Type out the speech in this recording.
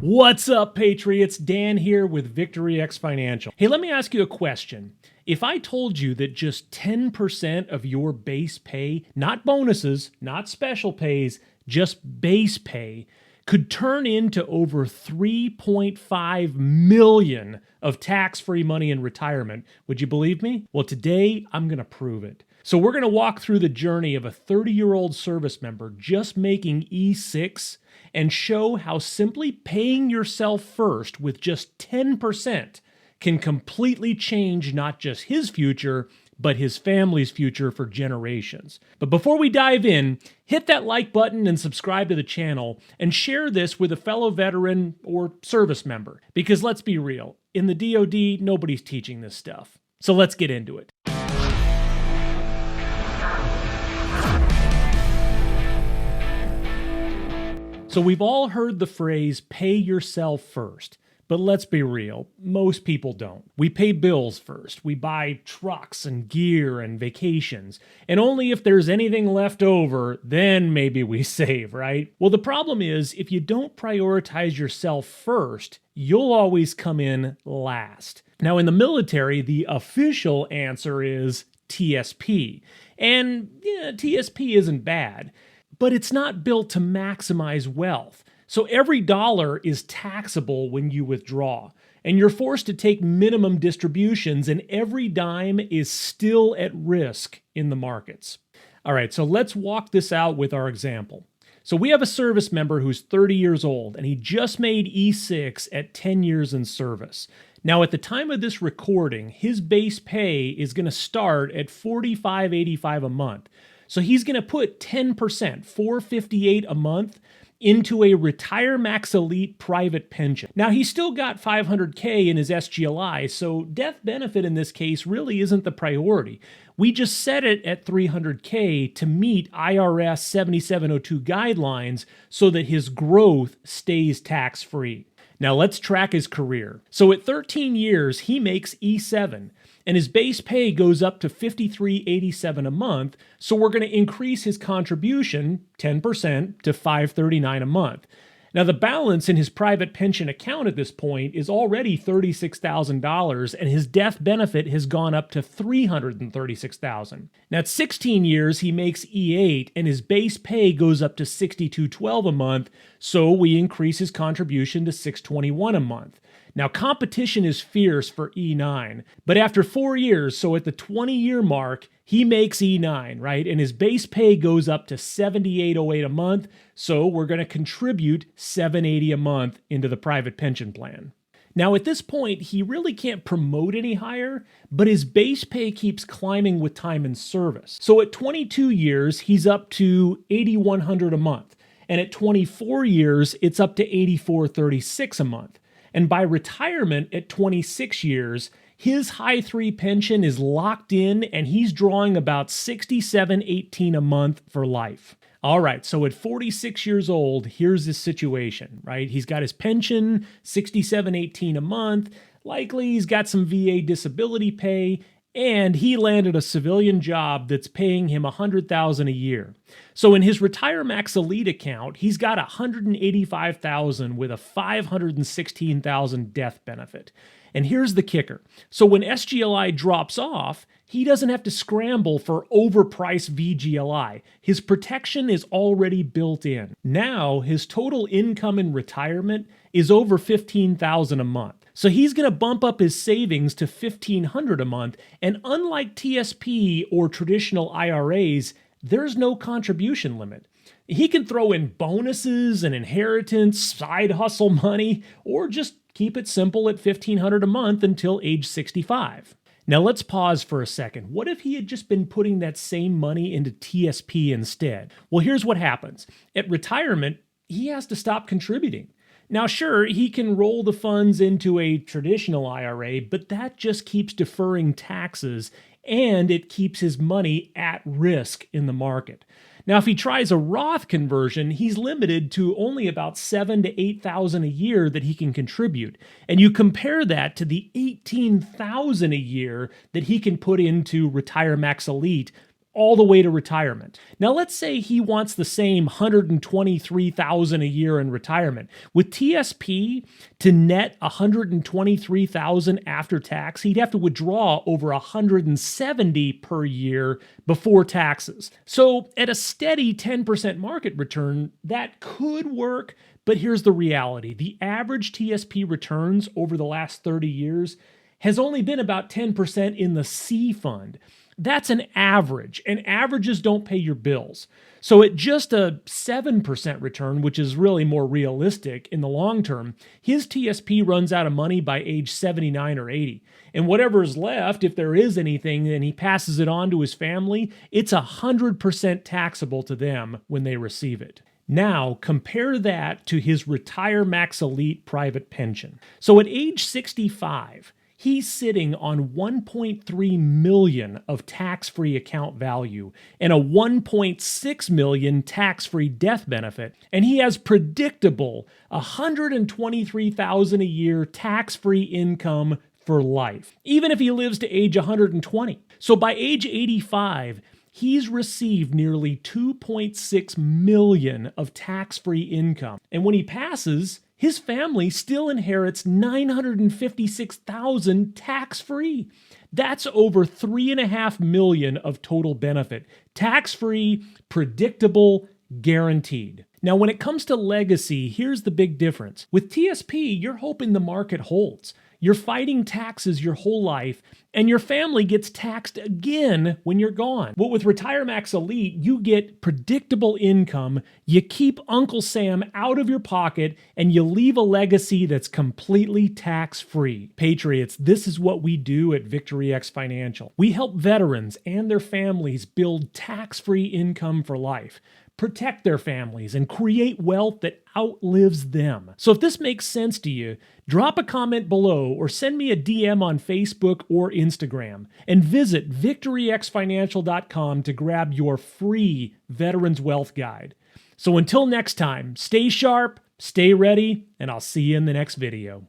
What's up, Patriots? Dan here with RETIREMAX Financial. Hey, let me ask you a question. If I told you that just 10% of your base pay, not bonuses, not special pays, just base pay, could turn into over $3.5 million of tax-free money in retirement, would you believe me? Well, today I'm going to prove it. So we're going to walk through the journey of a 30-year-old service member just making E6 and show how simply paying yourself first with just 10% can completely change not just his future, but his family's future for generations. But before we dive in, hit that like button and subscribe to the channel and share this with a fellow veteran or service member. Because let's be real, in the DoD, nobody's teaching this stuff. So let's get into it. So we've all heard the phrase, pay yourself first. But let's be real, most people don't. We pay bills first. We buy trucks and gear and vacations. And only if there's anything left over, then maybe we save, right? Well, the problem is, if you don't prioritize yourself first, you'll always come in last. Now, in the military, the official answer is TSP. And yeah, TSP isn't bad, but it's not built to maximize wealth. So every dollar is taxable when you withdraw, and you're forced to take minimum distributions, and every dime is still at risk in the markets. All right, so let's walk this out with our example. So we have a service member who's 30 years old, and he just made E6 at 10 years in service. Now, at the time of this recording, his base pay is going to start at $45.85 a month. So he's going to put 10%, $458 a month, into a RETIREMAX ELITE private pension. Now, he's still got $500K in his SGLI, so death benefit in this case really isn't the priority. We just set it at $300K to meet IRS 7702 guidelines so that his growth stays tax-free. Now, let's track his career. So at 13 years, he makes E7, and his base pay goes up to $53.87 a month, so we're going to increase his contribution 10% to $539 a month. Now, the balance in his private pension account at this point is already $36,000, and his death benefit has gone up to $336,000. Now, at 16 years, he makes E8, and his base pay goes up to $62.12 a month, so we increase his contribution to $621 a month. Now, competition is fierce for E9, but after 4 years, so at the 20-year mark, he makes E9, right? And his base pay goes up to $78.08 a month, so we're going to contribute $780 a month into the private pension plan. Now, at this point, he really can't promote any higher, but his base pay keeps climbing with time in service. So at 22 years, he's up to $8,100 a month, and at 24 years, it's up to $84.36 a month. And by retirement at 26 years, his high 3 pension is locked in, and he's drawing about $67.18 a month for life. All right, so at 46 years old, here's his situation, right? He's got his pension, $67.18 a month. Likely he's got some VA disability pay, and he landed a civilian job that's paying him $100,000 a year. So in his RETIREMAX ELITE account, he's got $185,000 with a $516,000 death benefit. And here's the kicker. So when SGLI drops off, he doesn't have to scramble for overpriced VGLI. His protection is already built in. Now, his total income in retirement is over $15,000 a month. So he's going to bump up his savings to $1,500 a month, and unlike TSP or traditional IRAs, there's no contribution limit. He can throw in bonuses and inheritance, side hustle money, or just keep it simple at $1,500 a month until age 65. Now let's pause for a second. What if he had just been putting that same money into TSP instead? Well, here's what happens. At retirement, he has to stop contributing. Now, sure, he can roll the funds into a traditional IRA, but that just keeps deferring taxes, and it keeps his money at risk in the market. Now, if he tries a Roth conversion, he's limited to only about $7,000 to $8,000 a year that he can contribute. And you compare that to the $18,000 a year that he can put into RETIREMAX ELITE all the way to retirement. Now let's say he wants the same $123,000 a year in retirement. With TSP, to net $123,000 after tax, he'd have to withdraw over $170,000 per year before taxes. So at a steady 10% market return, that could work, but here's the reality. The average TSP returns over the last 30 years has only been about 10% in the C fund. That's an average, and averages don't pay your bills. So at just a 7% return, which is really more realistic in the long term, his TSP runs out of money by age 79 or 80. And whatever is left, if there is anything, and he passes it on to his family, it's 100% taxable to them when they receive it. Now, compare that to his RETIREMAX ELITE private pension. So at age 65, he's sitting on $1.3 million of tax-free account value and a $1.6 million tax-free death benefit, and he has predictable $123,000 a year tax-free income for life, even if he lives to age 120. So by age 85, he's received nearly $2.6 million of tax-free income, and when he passes, his family still inherits $956,000 tax-free. That's over $3.5 million of total benefit. Tax-free, predictable, guaranteed. Now, when it comes to legacy, here's the big difference. With TSP, you're hoping the market holds. You're fighting taxes your whole life, and your family gets taxed again when you're gone. But with RETIREMAX ELITE, you get predictable income, you keep Uncle Sam out of your pocket, and you leave a legacy that's completely tax-free. Patriots, this is what we do at VictoryX Financial. We help veterans and their families build tax-free income for life, protect their families, and create wealth that outlives them. So if this makes sense to you, drop a comment below or send me a DM on Facebook or Instagram, and visit victoryxfinancial.com to grab your free Veterans Wealth Guide. So until next time, stay sharp, stay ready, and I'll see you in the next video.